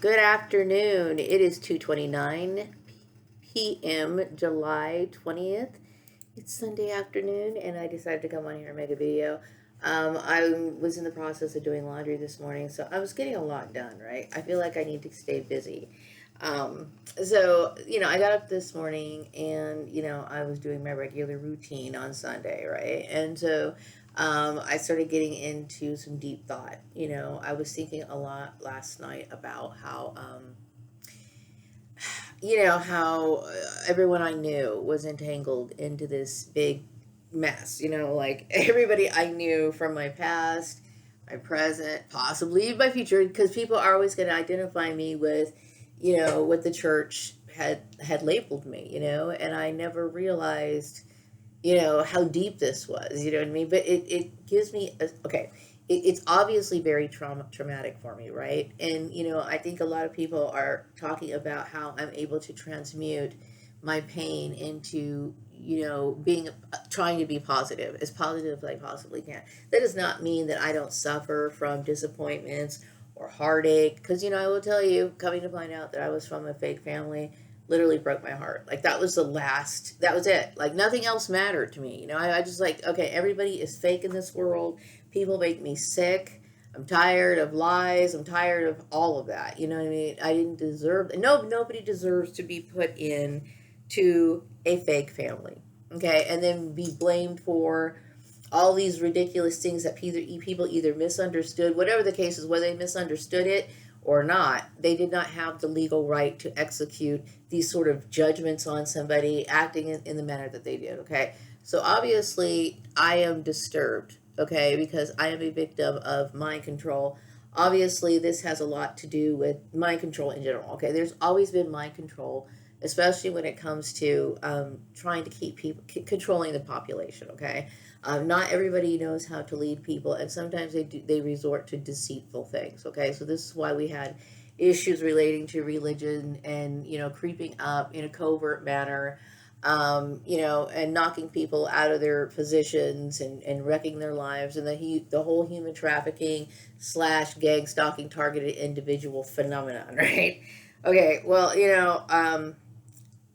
Good afternoon. It is 2:29 p.m. July 20th. It's Sunday afternoon and I decided to come on here and make a video. I was in the process of doing laundry this morning, so I was getting a lot done, right? I feel like I need to stay busy. I got up this morning and, I was doing my regular routine on Sunday, right? I started getting into some deep thought. I was thinking a lot last night about how everyone I knew was entangled into this big mess. Like everybody I knew from my past, my present, possibly my future, because people are always going to identify me with, what the church had labeled me, and I never realized, how deep this was, you know what I mean? But it gives me, okay, it's obviously very traumatic for me, right? And, I think a lot of people are talking about how I'm able to transmute my pain into, being, trying to be positive, as positive as I possibly can. That does not mean that I don't suffer from disappointments or heartache, because, I will tell you, coming to find out that I was from a fake family literally broke my heart. Like that was it. Like nothing else mattered to me. I just like, okay, everybody is fake in this world. People make me sick. I'm tired of lies. I'm tired of all of that. You know what I mean? I didn't deserve, nobody deserves to be put in to a fake family. Okay. And then be blamed for all these ridiculous things that people either misunderstood, whatever the case is, whether they misunderstood it or not, they did not have the legal right to execute these sort of judgments on somebody acting in the manner that they did, okay? So obviously, I am disturbed, okay, because I am a victim of mind control. Obviously, this has a lot to do with mind control in general, okay? There's always been mind control, especially when it comes to trying to keep people, controlling the population, okay? Not everybody knows how to lead people, and sometimes they resort to deceitful things. Okay, so this is why we had issues relating to religion and creeping up in a covert manner, and knocking people out of their positions and wrecking their lives, and the whole human trafficking slash gang stalking targeted individual phenomenon, right? Okay, well,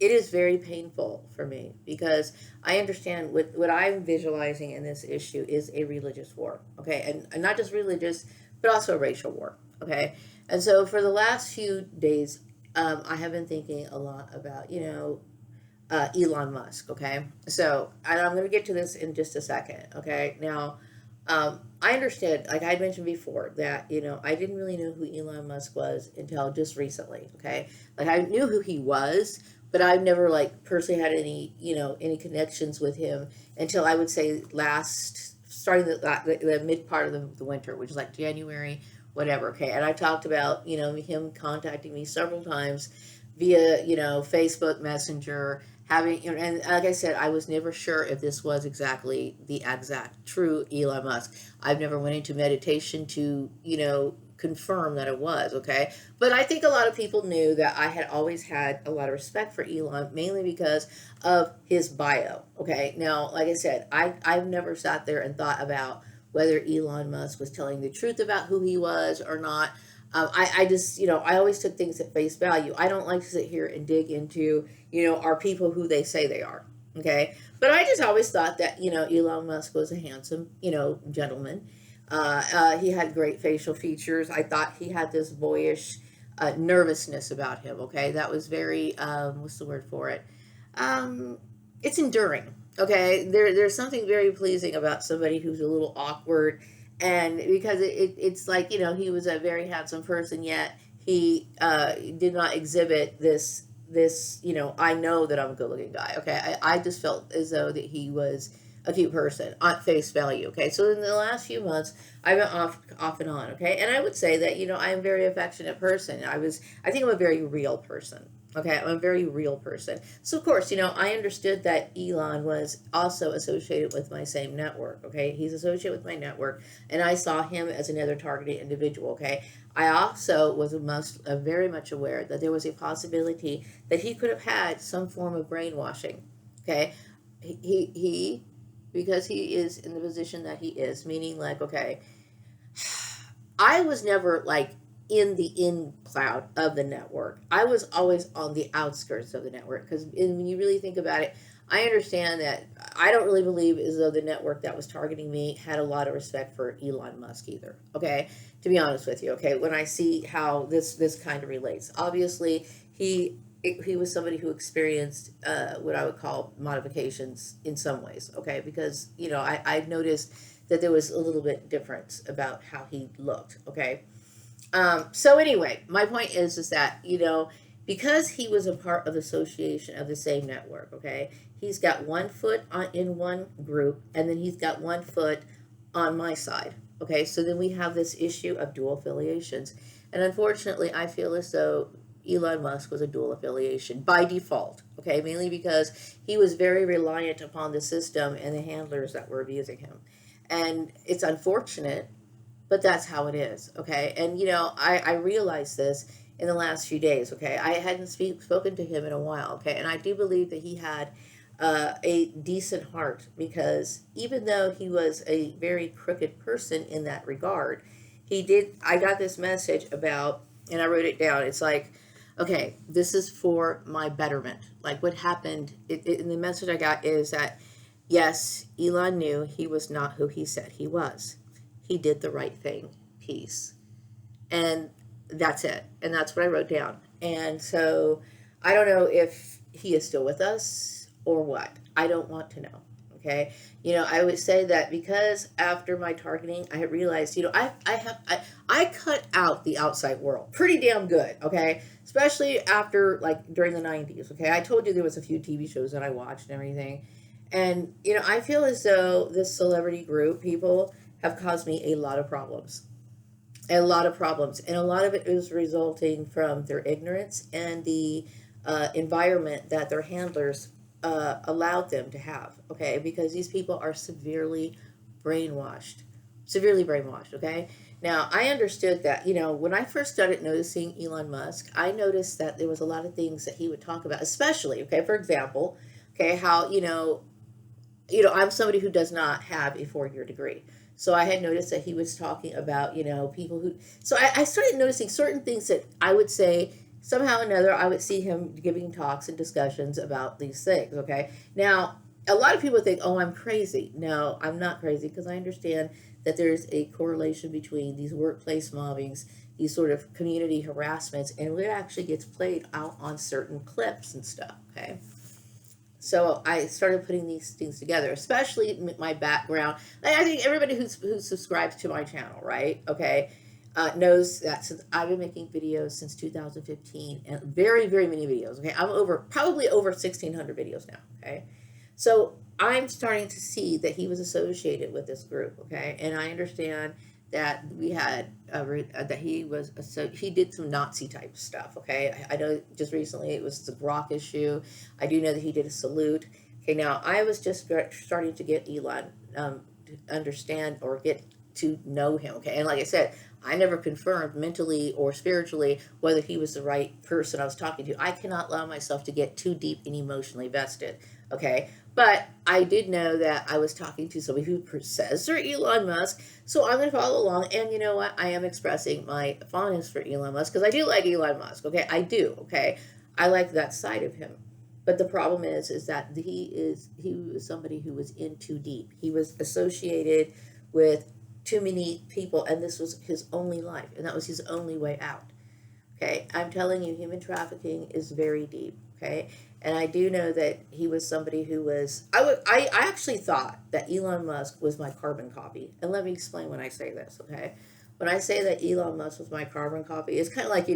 it is very painful for me because I understand what I'm visualizing in this issue is a religious war, okay, and not just religious, but also a racial war, okay. And so for the last few days, I have been thinking a lot about Elon Musk, okay. So I'm going to get to this in just a second, okay. Now, I understand, like I mentioned before, that I didn't really know who Elon Musk was until just recently. Okay, like I knew who he was, but I've never like personally had any connections with him until I would say last starting the mid part of the winter, which is like January, whatever. Okay, and I talked about him contacting me several times via Facebook Messenger, having and like I said, I was never sure if this was exactly the exact true Elon Musk. I've never went into meditation to confirm that it was, okay. But I think a lot of people knew that I had always had a lot of respect for Elon, mainly because of his bio, okay. Now, like I said, I've never sat there and thought about whether Elon Musk was telling the truth about who he was or not. I just, I always took things at face value. I don't like to sit here and dig into, are people who they say they are. Okay. But I just always thought that, Elon Musk was a handsome, gentleman. He had great facial features. I thought he had this boyish nervousness about him. Okay. That was very, what's the word for it? Um, it's enduring. Okay. There's something very pleasing about somebody who's a little awkward, and because it's like he was a very handsome person, yet he did not exhibit this I know that I'm a good looking guy. Okay, I just felt as though that he was a cute person on face value. Okay, so in the last few months I've been off and on. Okay, and I would say that I'm a very affectionate person. I think I'm a very real person. Okay, I'm a very real person. So, of course, I understood that Elon was also associated with my same network. Okay, he's associated with my network, and I saw him as another targeted individual. Okay, I also was very much aware that there was a possibility that he could have had some form of brainwashing. Okay, he because he is in the position that he is, meaning like, okay, I was never like in the in cloud of the network. I was always on the outskirts of the network because when you really think about it, I understand that I don't really believe as though the network that was targeting me had a lot of respect for Elon Musk either. Okay, to be honest with you. Okay, when I see how this kind of relates, obviously he was somebody who experienced what I would call modifications in some ways. Okay, because I've noticed that there was a little bit difference about how he looked. Okay, so anyway, my point is that because he was a part of the association of the same network. Okay, he's got one foot in one group, and then he's got one foot on my side. Okay, so then we have this issue of dual affiliations, and unfortunately, I feel as though Elon Musk was a dual affiliation by default. Okay, mainly because he was very reliant upon the system and the handlers that were abusing him, and it's unfortunate, but that's how it is. Okay, and I realized this in the last few days. Okay, I hadn't spoken to him in a while. Okay, and I do believe that he had a decent heart, because even though he was a very crooked person in that regard, he did. I got this message about, and I wrote it down. It's like, okay, this is for my betterment. Like what happened, and the message I got is that yes, Elon knew he was not who he said he was. He did the right thing. Peace. And that's it. And that's what I wrote down. And so I don't know if he is still with us or what. I don't want to know. Okay. I would say that because after my targeting, I realized, I cut out the outside world pretty damn good. Okay. Especially after, like, during the 90s. Okay. I told you there was a few TV shows that I watched and everything. And, I feel as though this celebrity group, people, have caused me a lot of problems. A lot of problems. And a lot of it is resulting from their ignorance and the environment that their handlers allowed them to have. Okay. Because these people are severely brainwashed. Severely brainwashed. Okay. Now, I understood that, when I first started noticing Elon Musk, I noticed that there was a lot of things that he would talk about, especially, okay, for example, okay, how, I'm somebody who does not have a 4-year degree. So I had noticed that he was talking about, people who. So I started noticing certain things that I would say somehow or another I would see him giving talks and discussions about these things. Okay. Now, a lot of people think, oh, I'm crazy. No, I'm not crazy, because I understand that there's a correlation between these workplace mobbings, these sort of community harassments, and what actually gets played out on certain clips and stuff. Okay. So I started putting these things together, especially my background. I think everybody who subscribes to my channel, right? Okay, knows that since I've been making videos since 2015, and very, very many videos. Okay, I'm probably over 1,600 videos now. Okay, so I'm starting to see that he was associated with this group. Okay, and I understand that we had that he did some Nazi type stuff. Okay, I know just recently it was the Grok issue. I do know that he did a salute. Okay, now I was just starting to get Elon to understand or get to know him. Okay, and like I said, I never confirmed mentally or spiritually whether he was the right person I was talking to. I cannot allow myself to get too deep and emotionally vested. Okay, but I did know that I was talking to somebody who says they're Elon Musk, so I'm going to follow along. And you know what? I am expressing my fondness for Elon Musk, because I do like Elon Musk. Okay, I do. Okay, I like that side of him. But the problem is that he was somebody who was in too deep. He was associated with too many people, and this was his only life, and that was his only way out. Okay, I'm telling you, human trafficking is very deep. Okay, and I do know that he was somebody who was. I actually thought that Elon Musk was my carbon copy, and let me explain when I say this. Okay, when I say that Elon Musk was my carbon copy, it's kind of like,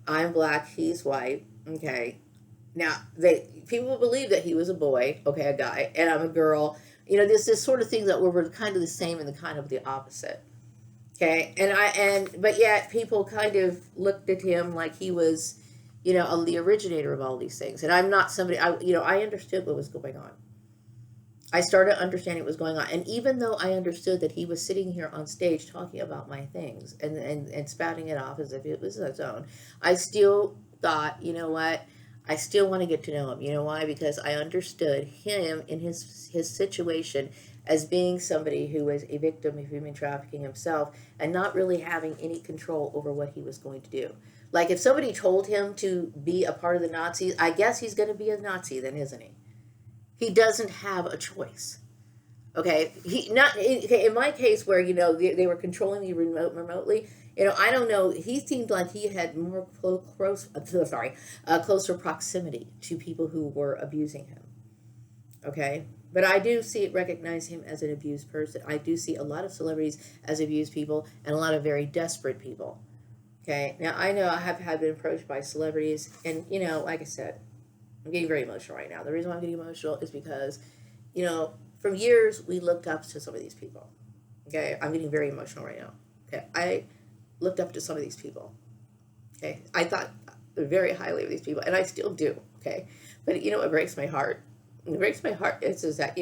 I'm black, he's white. Okay, now people believe that he was a boy, okay, a guy, and I'm a girl. There's this sort of thing that we're kind of the same and the kind of the opposite. Okay, but yet people kind of looked at him like he was, the originator of all these things. And I'm not somebody. I understood what was going on. I started understanding what was going on, and even though I understood that he was sitting here on stage talking about my things and spouting it off as if it was his own, I still thought, you know what? I still want to get to know him. You know why? Because I understood him in his situation as being somebody who was a victim of human trafficking himself and not really having any control over what he was going to do. Like if somebody told him to be a part of the Nazis, I guess he's going to be a Nazi then, isn't he? He doesn't have a choice. Okay, he not okay, in my case where they were controlling me remotely. I don't know. He seemed like he had more closer proximity to people who were abusing him. Okay, but I do recognize him as an abused person. I do see a lot of celebrities as abused people and a lot of very desperate people. Okay, now I know I have been approached by celebrities, and like I said, I'm getting very emotional right now. The reason why I'm getting emotional is because, from years we looked up to some of these people. Okay, I'm getting very emotional right now. Okay, I looked up to some of these people. Okay, I thought very highly of these people, and I still do. Okay, but it breaks my heart. It breaks my heart is that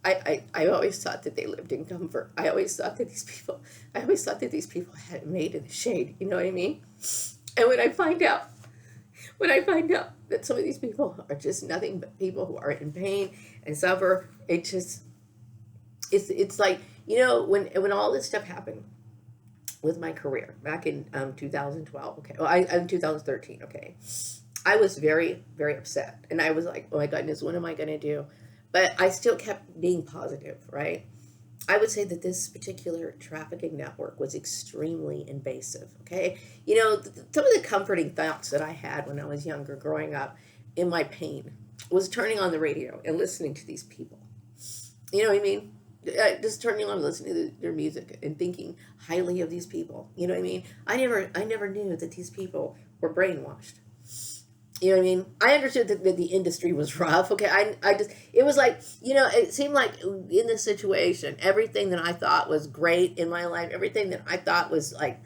I always thought that they lived in comfort. I always thought that these people had it made in the shade. You know what I mean? And when I find out that some of these people are just nothing but people who are in pain and suffer, it's like when all this stuff happened with my career back in 2012. Okay, well, in 2013. Okay, I was very very upset, and I was like, oh my goodness, what am I going to do? But I still kept being positive, right? I would say that this particular trafficking network was extremely invasive. Okay, some of the comforting thoughts that I had when I was younger, growing up, in my pain, was turning on the radio and listening to these people. You know what I mean? Just turning on, listening to their music, and thinking highly of these people. You know what I mean? I never knew that these people were brainwashed. You know what I mean? I understood that the industry was rough. Okay, it was like, it seemed like in this situation, everything that I thought was great in my life, everything that I thought was like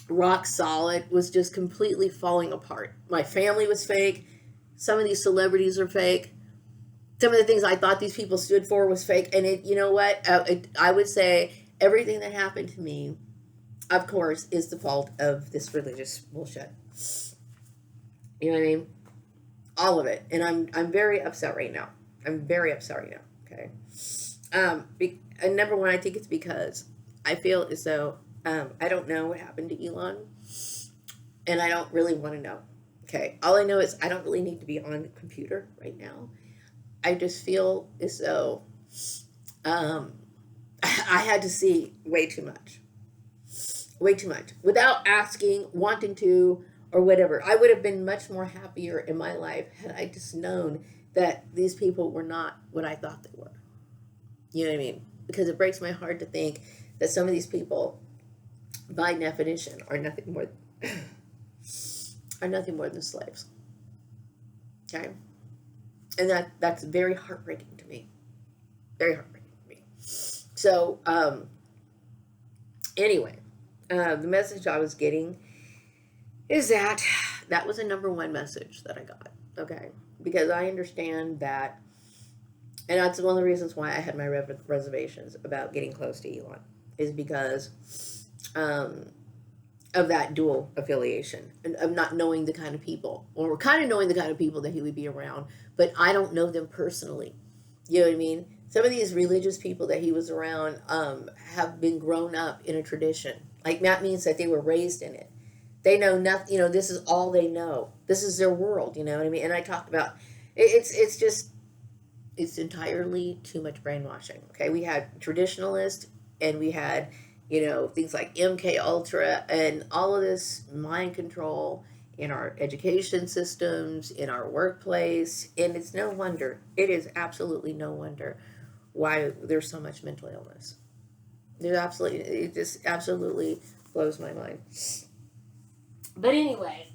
rock solid, was just completely falling apart. My family was fake. Some of these celebrities are fake. Some of the things I thought these people stood for was fake. And you know what? I would say everything that happened to me, of course, is the fault of this religious bullshit. You know what I mean? All of it, and I'm very upset right now. I'm very upset right now. Okay, and number one, I think it's because I feel as though I don't know what happened to Elon, and I don't really want to know. Okay, all I know is I don't really need to be on the computer right now. I just feel as though um, I had to see way too much, without asking, wanting to, or whatever. I would have been much more happier in my life had I just known that these people were not what I thought they were. You know what I mean? Because it breaks my heart to think that some of these people, by definition, are nothing more are nothing more than slaves. Okay, and that's very heartbreaking to me. Very heartbreaking to me. So anyway, the message I was getting is that was a number one message that I got. Okay, because I understand that, and that's one of the reasons why I had my reservations about getting close to Elon, is because um, of that dual affiliation and of not knowing the kind of people, or kind of knowing the kind of people that he would be around, but I don't know them personally. You know what I mean? Some of these religious people that he was around have been grown up in a tradition. Like that means that they were raised in it. They know nothing. This is all they know. This is their world. You know what I mean? And I talked about it's just it's entirely too much brainwashing. Okay, we had traditionalists, and we had things like MK Ultra and all of this mind control in our education systems, in our workplace, and it's no wonder. It is absolutely no wonder why there's so much mental illness. It just absolutely blows my mind. But anyway,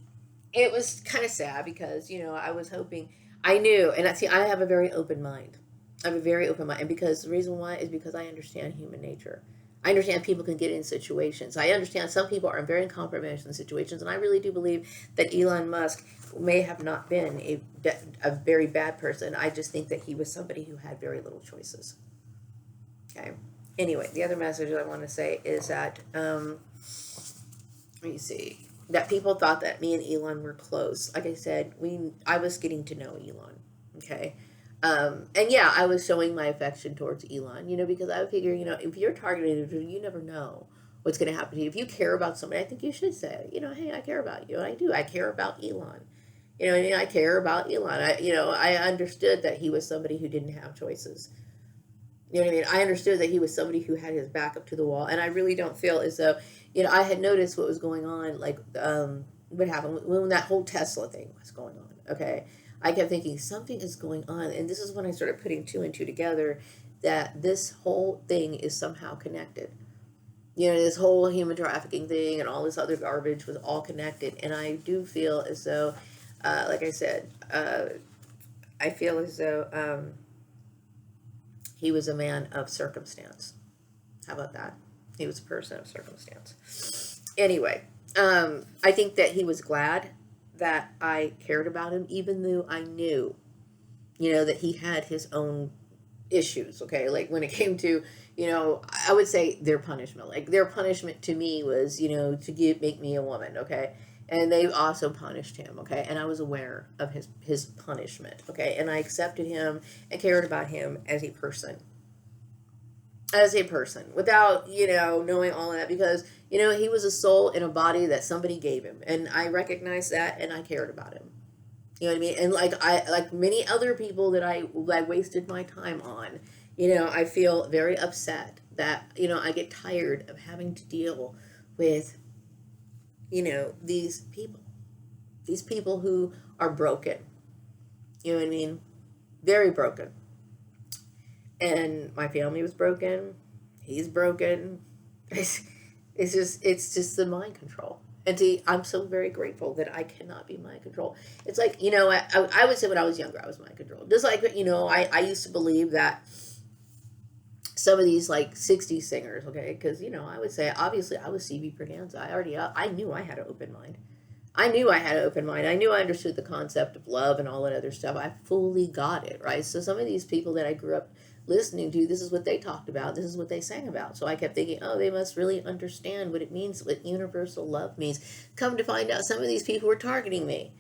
it was kind of sad because I was hoping, I knew, and I have a very open mind. I have a very open mind, and because the reason why is because I understand human nature. I understand people can get in situations. I understand some people are in very compromising situations, and I really do believe that Elon Musk may have not been a very bad person. I just think that he was somebody who had very little choices. Okay. Anyway, the other message I want to say is that let me see. that people thought that me and Elon were close. Like I said, I was getting to know Elon. Okay. And yeah, I was showing my affection towards Elon, because I would figure, if you're targeted, you never know what's going to happen to you. If you care about somebody, I think you should say, hey, I care about you. And I do. I care about Elon. I mean? I care about Elon. I understood that he was somebody who didn't have choices. You know what I mean? I understood that he was somebody who had his back up to the wall, and I really don't feel as though, I had noticed what was going on, like, what happened when that whole Tesla thing was going on. Okay, I kept thinking something is going on, and this is when I started putting two and two together, that this whole thing is somehow connected. This whole human trafficking thing and all this other garbage was all connected, and I do feel as though, like I said, I feel as though. He was a man of circumstance. How about that? He was a person of circumstance. Anyway, I think that he was glad that I cared about him, even though I knew, that he had his own issues. Okay, like when it came to, I would say their punishment. Like their punishment to me was, to make me a woman. Okay, and they also punished him. Okay, and I was aware of his punishment. Okay, and I accepted him and cared about him as a person. As a person, without knowing all of that, because he was a soul in a body that somebody gave him, and I recognized that, and I cared about him. You know what I mean? And like many other people that I wasted my time on, I feel very upset that I get tired of having to deal with these people who are broken. You know what I mean? Very broken. And my family was broken. He's broken. It's just the mind control. And see, I'm so very grateful that I cannot be mind control. It's like, I would say when I was younger, I was mind control. Just like, I used to believe that some of these like 60s singers, okay, because, I would say, obviously, I was CB Praganza. I knew I had an open mind. I knew I had an open mind. I knew I understood the concept of love and all that other stuff. I fully got it, right? So some of these people that I grew up listening to, this is what they talked about. This is what they sang about. So I kept thinking, oh, they must really understand what it means, what universal love means. Come to find out, some of these people were targeting me.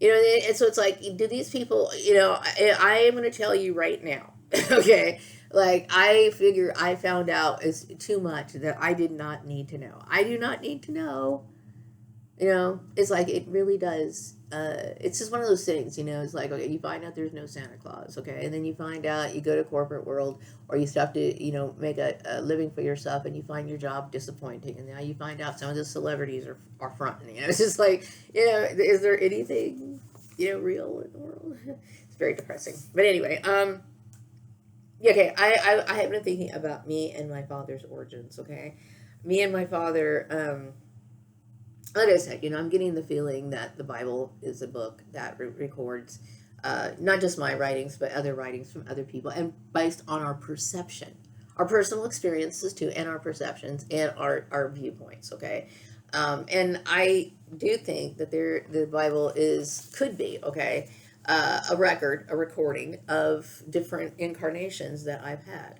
And so it's like, do these people, I am going to tell you right now, okay? Like, I figure I found out is too much that I did not need to know. I do not need to know. It's like it really does. It's just one of those things, it's like, okay, you find out there's no Santa Claus, okay, and then you find out you go to corporate world, or you start to, make a living for yourself, and you find your job disappointing, and now you find out some of the celebrities are fronting. It's just like, is there anything, real in the world? It's very depressing. But anyway, okay, I have been thinking about me and my father's origins, okay? Me and my father, like I said, I'm getting the feeling that the Bible is a book that records not just my writings, but other writings from other people, and based on our perception, our personal experiences too, and our perceptions and our viewpoints. Okay, and I do think that the Bible could be okay, a record, a recording of different incarnations that I've had.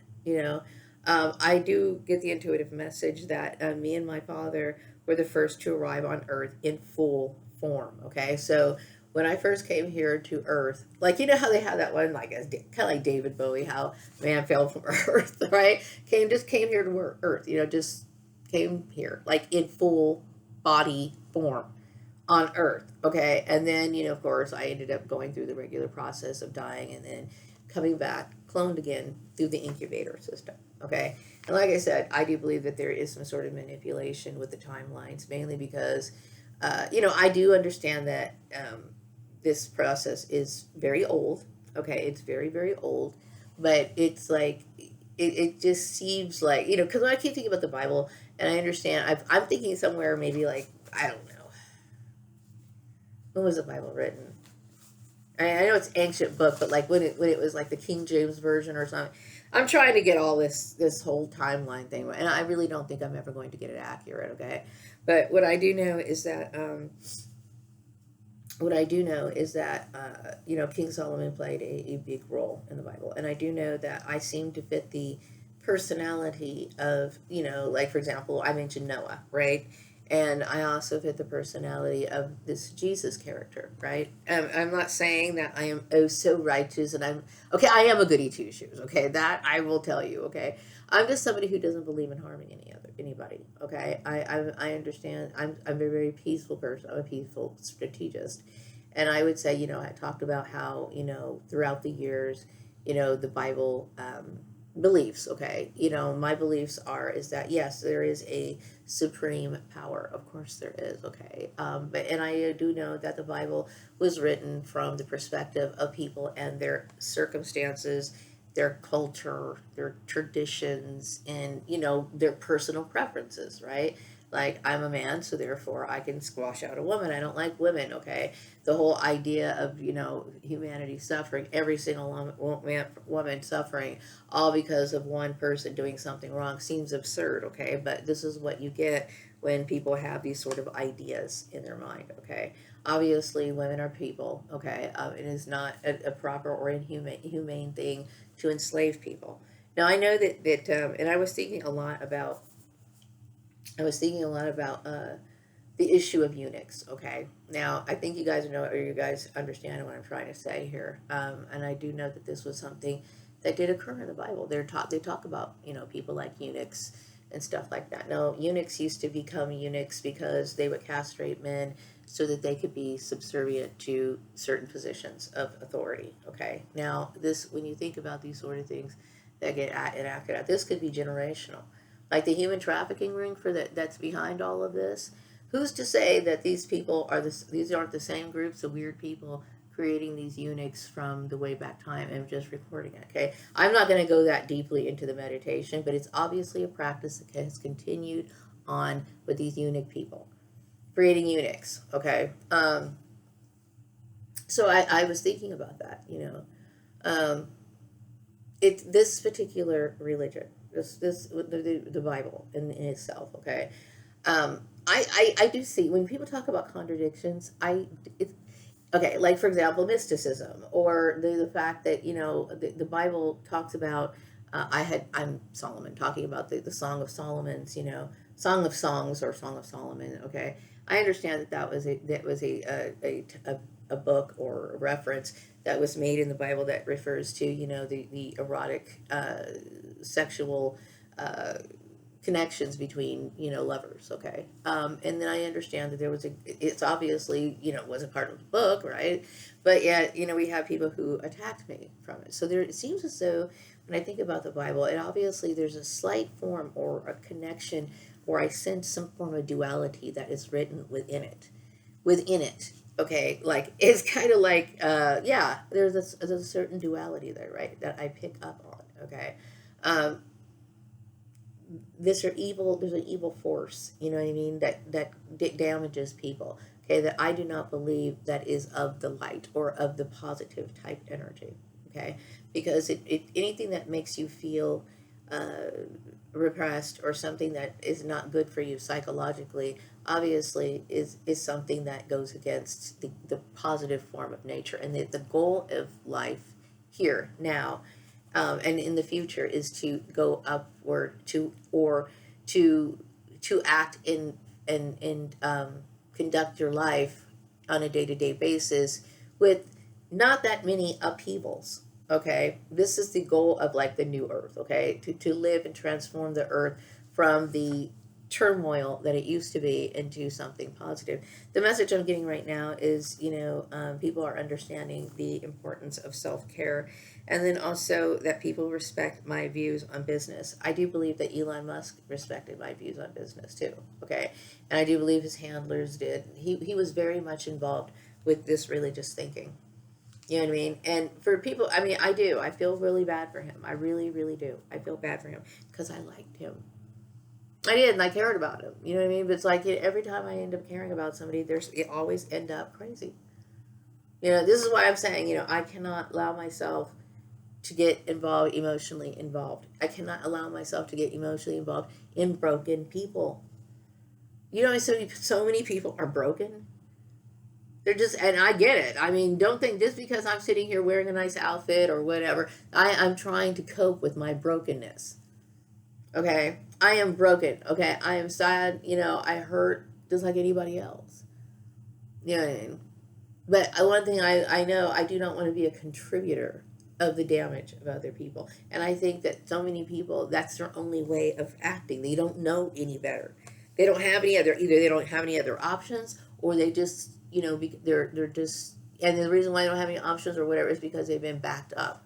I do get the intuitive message that me and my father were the first to arrive on Earth in full form. Okay, so when I first came here to Earth, like how they have that one, like kind of like David Bowie, how man fell from Earth, right? Came here to Earth, just came here like in full body form on Earth. Okay, and then of course I ended up going through the regular process of dying and then coming back, cloned again through the incubator system. Okay, and like I said, I do believe that there is some sort of manipulation with the timelines, mainly because, I do understand that this process is very old. Okay, it's very, very old, but it's like, it just seems like, because when I keep thinking about the Bible, and I understand, I'm thinking somewhere maybe like, I don't know, when was the Bible written? I know it's an ancient book, but like when it was like the King James version or something. I'm trying to get all this whole timeline thing, and I really don't think I'm ever going to get it accurate. Okay, but what I do know is that King Solomon played a big role in the Bible, and I do know that I seem to fit the personality of like for example, I mentioned Noah, right? And I also fit the personality of this Jesus character, right? I'm not saying that I am oh so righteous and I'm okay. I am a goody two shoes. Okay, that I will tell you. Okay, I'm just somebody who doesn't believe in harming anybody. Okay, I understand. I'm a very peaceful person. I'm a peaceful strategist, and I would say, I talked about how, throughout the years, the Bible beliefs. Okay, my beliefs is that yes, there is a supreme power. Of course, there is. Okay, but and I do know that the Bible was written from the perspective of people and their circumstances, their culture, their traditions, and their personal preferences. Right. Like, I'm a man, so therefore I can squash out a woman. I don't like women. Okay, the whole idea of humanity suffering, every single woman suffering, all because of one person doing something wrong, seems absurd. Okay, but this is what you get when people have these sort of ideas in their mind. Okay, obviously women are people. Okay, it is not a proper or humane thing to enslave people. Now I know that and I was thinking a lot about the issue of eunuchs. Okay, now I think you guys know, or you guys understand what I'm trying to say here, and I do know that this was something that did occur in the Bible. They talk about people like eunuchs and stuff like that. Now, eunuchs used to become eunuchs because they would castrate men so that they could be subservient to certain positions of authority. Okay, now this, when you think about these sort of things that get enacted out, this could be generational, like the human trafficking ring that's behind all of this. Who's to say that these people are these aren't the same groups of weird people creating these eunuchs from the way back time and just recording it? Okay, I'm not going to go that deeply into the meditation, but it's obviously a practice that has continued on with these eunuch people creating eunuchs. Okay, so I was thinking about that. Um, it's this particular religion, the Bible in itself. Okay, I do see when people talk about contradictions. Okay, like for example, mysticism, or the fact that the Bible talks about. I'm Solomon talking about the Song of Solomon's, Song of Songs or Song of Solomon. Okay, I understand that was a book or a reference that was made in the Bible that refers to the erotic sexual uh, connections between lovers. Okay, and then I understand that it's obviously wasn't part of the book, right? But yet we have people who attacked me from it. So it seems as though when I think about the Bible, it obviously there's a slight form or a connection, or I sense some form of duality that is written within it. Okay, like it's kind of like yeah, there's a certain duality there, right, that I pick up on. Okay, um, there's an evil force, you know what I mean, that damages people. Okay, that I do not believe that is of the light or of the positive type energy. Okay, because anything that makes you feel uh, repressed, or something that is not good for you psychologically, obviously is something that goes against the positive form of nature, and the goal of life here now, and in the future, is to go upward, to act and conduct your life on a day-to-day basis with not that many upheavals. Okay, this is the goal of like the new earth. Okay, to live and transform the earth from the turmoil that it used to be into something positive. The message I'm getting right now is, people are understanding the importance of self-care, and then also that people respect my views on business. I do believe that Elon Musk respected my views on business too. Okay, and I do believe his handlers did. He was very much involved with this religious thinking. You know what I mean? And for people, I mean, I do. I feel really bad for him. I really, really do. I feel bad for him because I liked him. I did, and I cared about him. You know what I mean? But it's like every time I end up caring about somebody, it always end up crazy. This is why I'm saying, I cannot allow myself to get emotionally involved. I cannot allow myself to get emotionally involved in broken people. So many people are broken. They're just, and I get it. I mean, don't think just because I'm sitting here wearing a nice outfit or whatever, I'm trying to cope with my brokenness. Okay, I am broken. Okay, I am sad. I hurt just like anybody else. You know what I mean? But one thing I know, I do not want to be a contributor of the damage of other people. And I think that so many people, that's their only way of acting. They don't know any better. They don't have any other, either they don't have any other options, or they just, they're just, and the reason why they don't have any options or whatever is because they've been backed up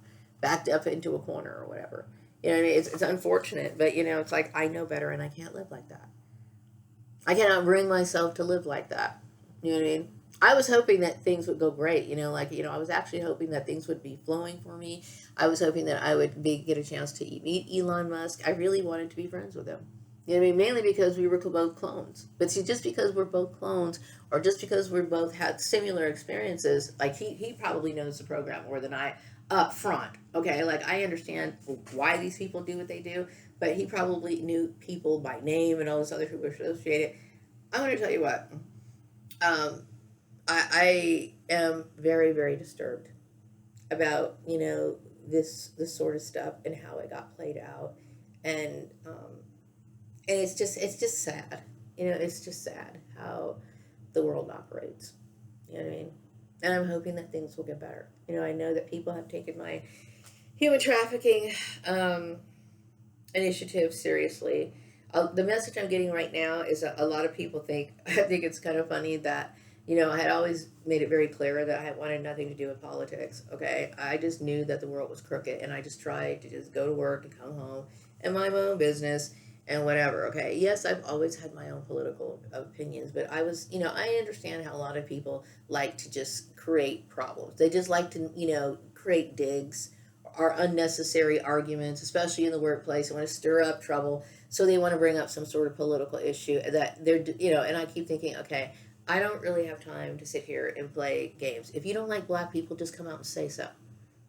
into a corner or whatever. You know what I mean? It's unfortunate, but it's like, I know better and I can't live like that. I cannot bring myself to live like that. You know what I mean? I was hoping that things would go great. I was actually hoping that things would be flowing for me. I was hoping that I would get a chance to meet Elon Musk. I really wanted to be friends with him. You know what I mean? Mainly because we were both clones. But see, just because we're both clones, or just because we both had similar experiences, like he probably knows the program more than I up front. Okay, like I understand why these people do what they do, but he probably knew people by name and all this other people associated. I'm going to tell you what. Um, I am very, very disturbed about this sort of stuff and how it got played out, and it's just sad. It's just sad how the world operates. You know what I mean? And I'm hoping that things will get better. I know that people have taken my human trafficking initiative seriously. The message I'm getting right now is a lot of people think, I think it's kind of funny that, I had always made it very clear that I wanted nothing to do with politics, okay? I just knew that the world was crooked, and I just tried to just go to work and come home and mind my own business and whatever, okay? Yes, I've always had my own political opinions, but I understand how a lot of people like to just create problems. They just like to, create digs or unnecessary arguments, especially in the workplace. They want to stir up trouble, so they want to bring up some sort of political issue that and I keep thinking, okay, I don't really have time to sit here and play games. If you don't like black people, just come out and say so.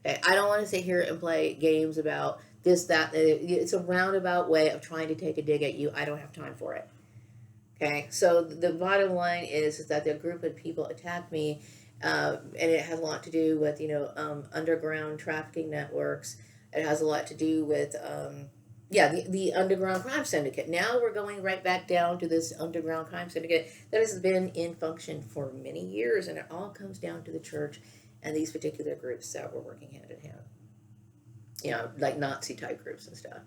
Okay, I don't want to sit here and play games about this, that. It's a roundabout way of trying to take a dig at you. I don't have time for it. Okay, so the bottom line is that the group of people attacked me, and it has a lot to do with underground trafficking networks. It has a lot to do with the underground crime syndicate. Now we're going right back down to this underground crime syndicate that has been in function for many years, and it all comes down to the church and these particular groups that were working hand in hand. Like Nazi type groups and stuff.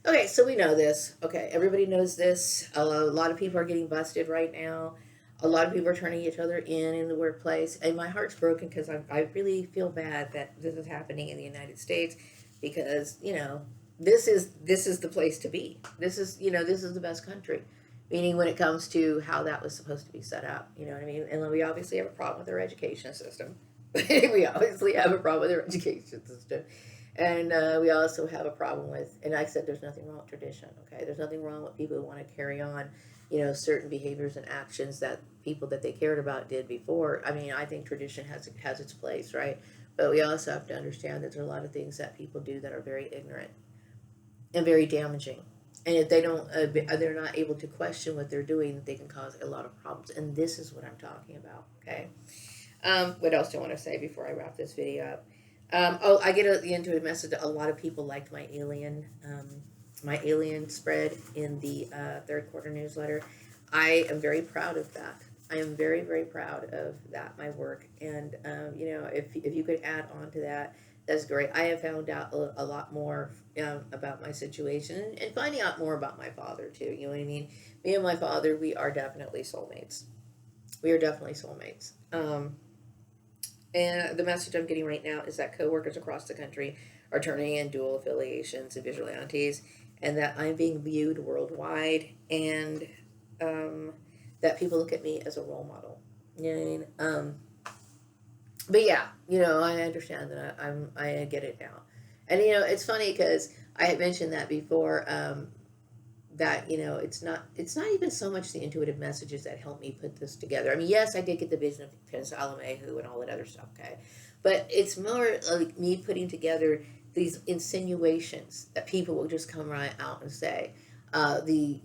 Okay, so we know this. Okay, everybody knows this. A lot of people are getting busted right now. A lot of people are turning each other in the workplace, and my heart's broken because I really feel bad that this is happening in the United States, because this is the place to be. This is the best country, meaning when it comes to how that was supposed to be set up. You know what I mean? And we obviously have a problem with our education system. We obviously have a problem with our education system. And we also have a problem with, and I said there's nothing wrong with tradition, okay? There's nothing wrong with people who want to carry on, certain behaviors and actions that people that they cared about did before. I mean, I think tradition has its place, right? But we also have to understand that there are a lot of things that people do that are very ignorant and very damaging. And if they don't, they're not able to question what they're doing, they can cause a lot of problems. And this is what I'm talking about, okay? What else do I want to say before I wrap this video up? I get into a message that a lot of people liked my alien spread in the third quarter newsletter. I am very proud of that. I am very, very proud of that, my work. And, if you could add on to that, that's great. I have found out a lot more about my situation, and finding out more about my father, too. You know what I mean? Me and my father, we are definitely soulmates. We are definitely soulmates. And the message I'm getting right now is that coworkers across the country are turning in dual affiliations and vigilantes, and that I'm being viewed worldwide, and that people look at me as a role model. You know what I mean? But yeah, I understand that I get it now. And it's funny because I had mentioned that before, that it's not even so much the intuitive messages that help me put this together. I mean, yes, I did get the vision of Prince Alamehu and all that other stuff, okay, but it's more like me putting together these insinuations that people will just come right out and say, the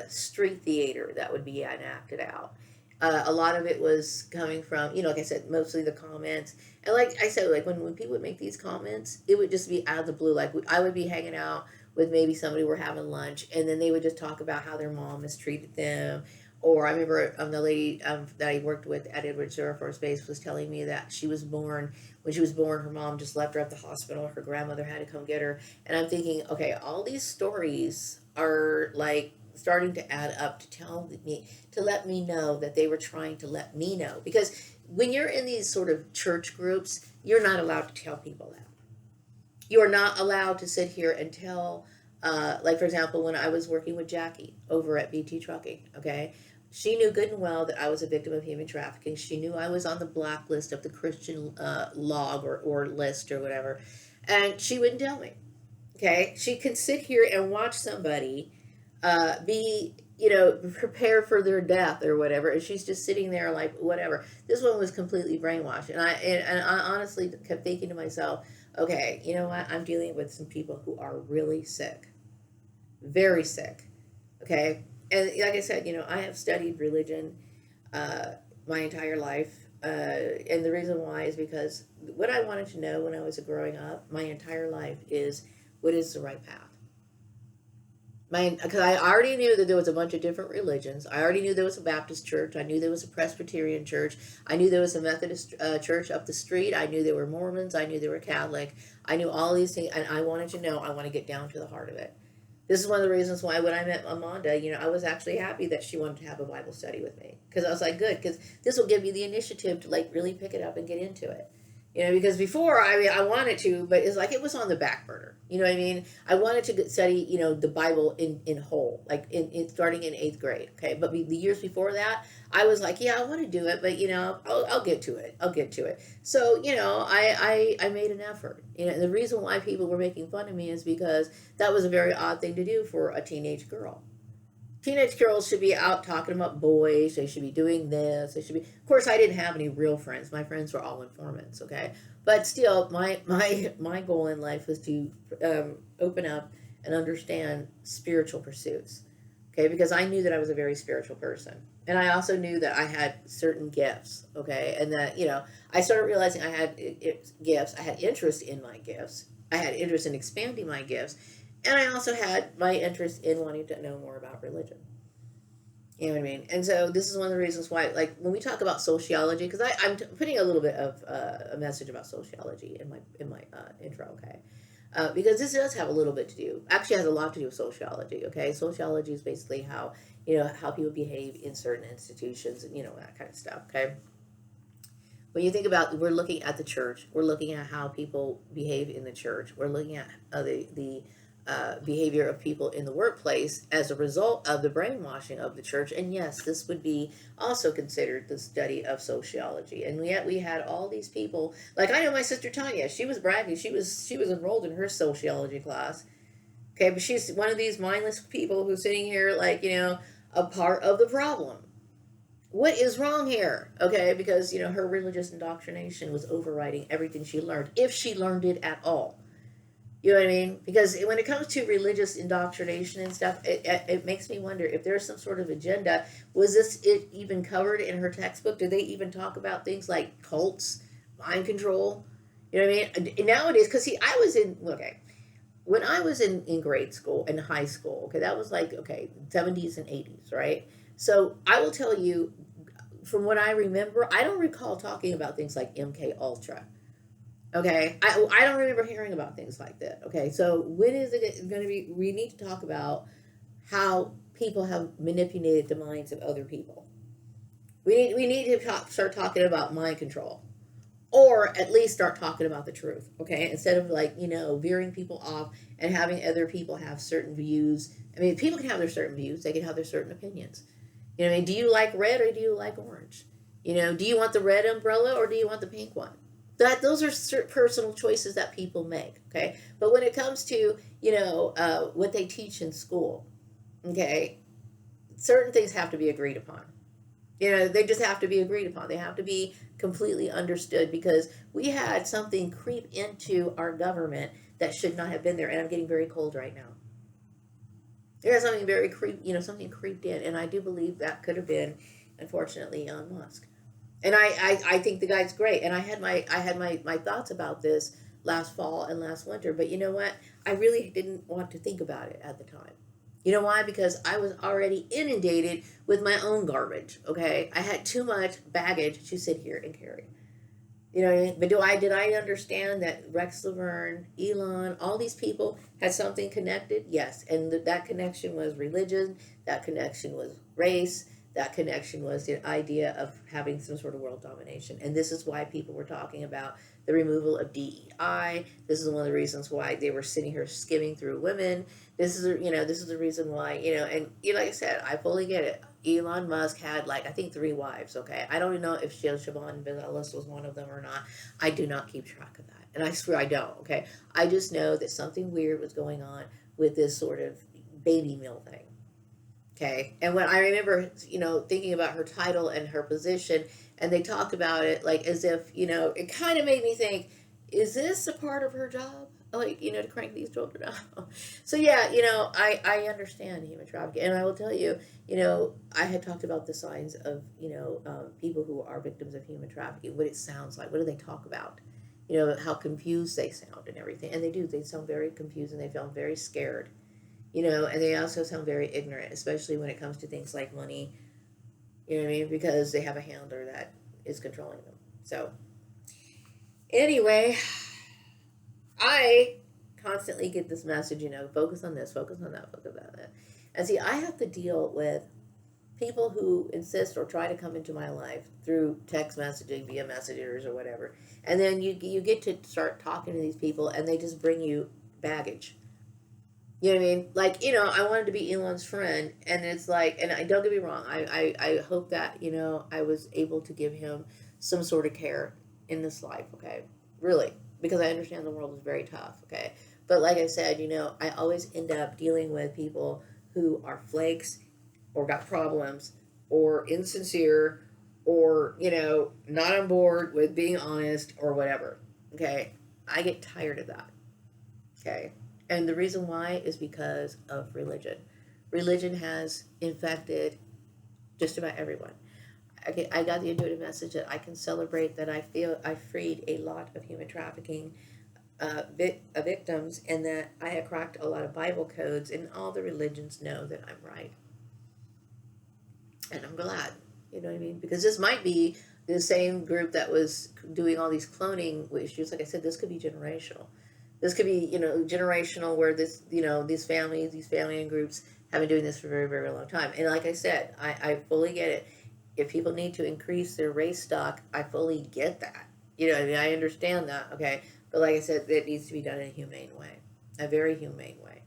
street theater that would be enacted out. A lot of it was coming from, like I said, mostly the comments. And like I said, like when people would make these comments, it would just be out of the blue. Like I would be hanging out with maybe somebody, we're having lunch, and then they would just talk about how their mom mistreated them, Or I remember the lady that I worked with at Edwards Air Force Base was telling me that when she was born, her mom just left her at the hospital. Her grandmother had to come get her. And I'm thinking, okay, all these stories are like starting to add up to let me know that they were trying to let me know. Because when you're in these sort of church groups, you're not allowed to tell people that. You are not allowed to sit here and tell, like, for example, when I was working with Jackie over at BT Trucking, okay, she knew good and well that I was a victim of human trafficking. She knew I was on the blacklist of the Christian log or list or whatever, and she wouldn't tell me. Okay, she could sit here and watch somebody be, prepared for their death or whatever, and she's just sitting there like whatever. This one was completely brainwashed, and I honestly kept thinking to myself, okay, you know what? I'm dealing with some people who are really sick, very sick. Okay, and like I said, I have studied religion uh, my entire life, and the reason why is because what I wanted to know when I was growing up, my entire life is what is the right path. Because I already knew that there was a bunch of different religions. I already knew there was a Baptist church. I knew there was a Presbyterian church. I knew there was a Methodist church up the street. I knew there were Mormons. I knew there were Catholic. I knew all these things, and I wanted to know. I want to get down to the heart of it. This is one of the reasons why when I met Amanda, I was actually happy that she wanted to have a Bible study with me, because I was like, good, because this will give me the initiative to like really pick it up and get into it. Because before, I mean, I wanted to, but it's like it was on the back burner. You know what I mean? I wanted to study, the Bible in whole, like in starting in 8th grade. Okay, but the years before that, I was like, yeah, I want to do it, but I'll get to it. I'll get to it. So I made an effort. And the reason why people were making fun of me is because that was a very odd thing to do for a teenage girl. Teenage girls should be out talking about boys. They should be doing this. They should be. Of course, I didn't have any real friends. My friends were all informants. Okay, but still, my goal in life was to open up and understand spiritual pursuits. Okay, because I knew that I was a very spiritual person, and I also knew that I had certain gifts. Okay, and that I started realizing I had gifts. I had interest in my gifts. I had interest in expanding my gifts, and I also had my interest in wanting to know more about religion. You know what I mean? And so this is one of the reasons why, like, when we talk about sociology, because I'm putting a little bit of a message about sociology in my intro, okay? Because this does have a little bit to do, actually has a lot to do with sociology, okay? Sociology is basically how, how people behave in certain institutions and, that kind of stuff, okay? When you think about, we're looking at the church, we're looking at how people behave in the church, we're looking at the behavior of people in the workplace as a result of the brainwashing of the church. And yes, this would be also considered the study of sociology. And yet we had all these people. Like, I know my sister Tanya, she was bragging, she was enrolled in her sociology class. Okay, but she's one of these mindless people who's sitting here like, a part of the problem. What is wrong here? Okay, because her religious indoctrination was overriding everything she learned, if she learned it at all. You know what I mean? Because when it comes to religious indoctrination and stuff, it makes me wonder if there's some sort of agenda. Was it even covered in her textbook? Did they even talk about things like cults, mind control? You know what I mean? And nowadays, because see, I was when I was in grade school and high school, okay, that was like, okay, 70s and 80s, right? So I will tell you, from what I remember, I don't recall talking about things like MK Ultra. Okay, I don't remember hearing about things like that. Okay, so when is it going to be? We need to talk about how people have manipulated the minds of other people. We need to start talking about mind control, or at least start talking about the truth. Okay, instead of like veering people off and having other people have certain views. I mean, people can have their certain views. They can have their certain opinions. You know, what I mean, do you like red or do you like orange? Do you want the red umbrella or do you want the pink one? Those are personal choices that people make. Okay, but when it comes to what they teach in school, okay, certain things have to be agreed upon. They just have to be agreed upon. They have to be completely understood, because we had something creep into our government that should not have been there. And I'm getting very cold right now. There's something something creeped in, and I do believe that could have been, unfortunately, Elon Musk. And I think the guy's great. And I had my thoughts about this last fall and last winter. But you know what? I really didn't want to think about it at the time. You know why? Because I was already inundated with my own garbage. Okay, I had too much baggage to sit here and carry. You know what I mean? But did I understand that Rex Laverne, Elon, all these people had something connected? Yes, and that connection was religion. That connection was race. That connection was the idea of having some sort of world domination. And this is why people were talking about the removal of DEI. This is one of the reasons why they were sitting here skimming through women. This is the reason why, and like I said, I fully get it. Elon Musk had, like, I think 3 wives. Okay, I don't even know if Siobhan Bareilles was one of them or not. I do not keep track of that, and I swear I don't. Okay, I just know that something weird was going on with this sort of baby mill thing. Okay, and when I remember, thinking about her title and her position, and they talked about it like as if, it kind of made me think, is this a part of her job? Like, to crank these children out. So yeah, I understand human trafficking, and I will tell you, I had talked about the signs of, people who are victims of human trafficking, what it sounds like, what do they talk about, how confused they sound and everything, and they sound very confused and they sound very scared, and they also sound very ignorant, especially when it comes to things like money, you know what I mean, because they have a handler that is controlling them. So anyway, I constantly get this message, focus on this, focus on that, focus on that. And see, I have to deal with people who insist or try to come into my life through text messaging, via messengers or whatever. And then you get to start talking to these people and they just bring you baggage. You know what I mean? Like, I wanted to be Elon's friend, and it's like, and I don't get me wrong, I hope that, I was able to give him some sort of care in this life, okay? Really, because I understand the world is very tough, okay? But like I said, I always end up dealing with people who are flakes or got problems or insincere or, not on board with being honest or whatever, okay? I get tired of that, okay? And the reason why is because of religion. Religion has infected just about everyone. Okay, I got the intuitive message that I can celebrate that I feel I freed a lot of human trafficking victims, and that I have cracked a lot of Bible codes, and all the religions know that I'm right. And I'm glad, you know what I mean? Because this might be the same group that was doing all these cloning issues. Like I said, this could be generational. This could be, generational, where these families, these family and groups have been doing this for a very, very long time. And like I said, I fully get it. If people need to increase their race stock, I fully get that. I understand that, okay? But like I said, it needs to be done in a humane way, a very humane way.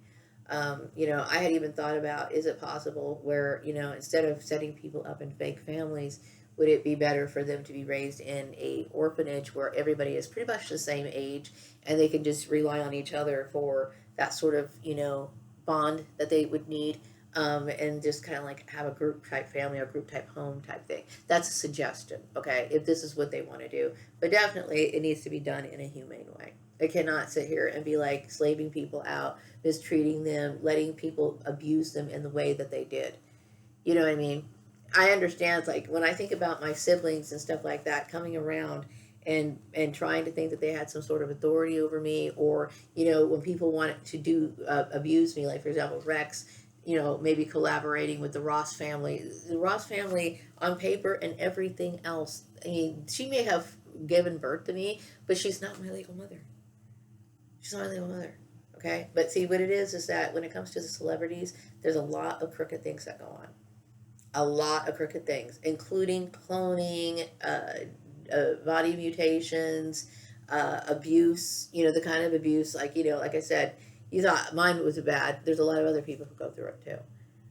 I had even thought about, is it possible where, instead of setting people up in fake families, would it be better for them to be raised in a orphanage where everybody is pretty much the same age and they can just rely on each other for that sort of, bond that they would need, and just kind of like have a group type family or group type home type thing. That's a suggestion, okay, if this is what they want to do. But definitely it needs to be done in a humane way. It cannot sit here and be like slaving people out, mistreating them, letting people abuse them in the way that they did. You know what I mean? I understand, like, when I think about my siblings and stuff like that coming around and trying to think that they had some sort of authority over me, or when people wanted to do abuse me, like for example Rex, maybe collaborating with the Ross family. The Ross family on paper and everything else, I mean, she may have given birth to me, but she's not my legal mother. She's not my legal mother. Okay, but see, what it is that when it comes to the celebrities, there's a lot of crooked things that go on, a lot of crooked things, including cloning, body mutations, abuse, the kind of abuse, like, like I said, you thought mine was bad. There's a lot of other people who go through it too.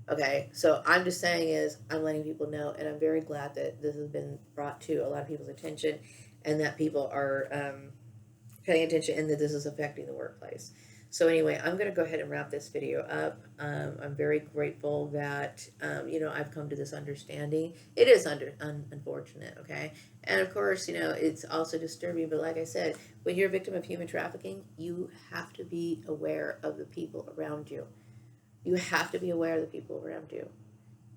Okay, so I'm just saying is, I'm letting people know, and I'm very glad that this has been brought to a lot of people's attention, and that people are paying attention, and that this is affecting the workplace. So anyway, I'm going to go ahead and wrap this video up. I'm very grateful that, I've come to this understanding. It is unfortunate, okay? And of course, it's also disturbing, but like I said, when you're a victim of human trafficking, you have to be aware of the people around you. You have to be aware of the people around you,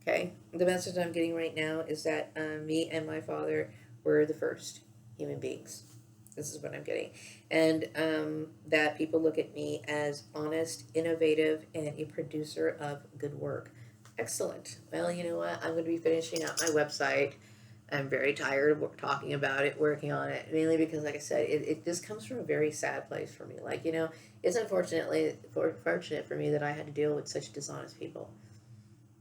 okay? The message I'm getting right now is that me and my father were the first human beings. This is what I'm getting. And that people look at me as honest, innovative, and a producer of good work. Excellent. Well, you know what? I'm going to be finishing up my website. I'm very tired of talking about it, working on it, mainly because, like I said, it just comes from a very sad place for me. Like, it's fortunate for me that I had to deal with such dishonest people.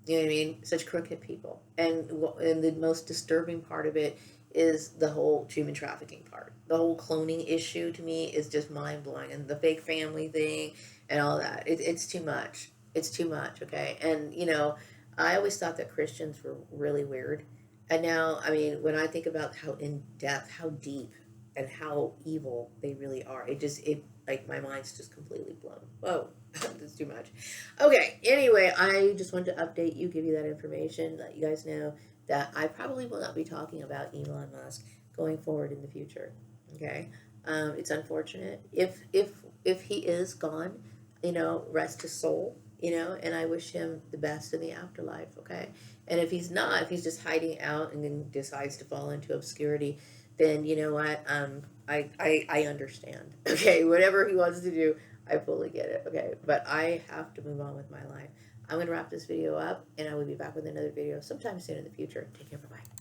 You know what I mean? Such crooked people. And the most disturbing part of it is the whole human trafficking part. The whole cloning issue to me is just mind blowing, and the fake family thing and all that. It's too much. It's too much. Okay, and I always thought that Christians were really weird, and now I mean, when I think about how in depth, how deep, and how evil they really are, it like my mind's just completely blown. Whoa, that's too much. Okay, anyway, I just wanted to update you, give you that information, let you guys know that I probably will not be talking about Elon Musk going forward in the future. Okay, it's unfortunate if he is gone, rest his soul, and I wish him the best in the afterlife. Okay, and if he's not, if he's just hiding out and then decides to fall into obscurity, then you know what, I understand. Okay, whatever he wants to do, I fully get it. Okay, but I have to move on with my life. I'm going to wrap this video up, and I will be back with another video sometime soon in the future. Take care. Bye bye.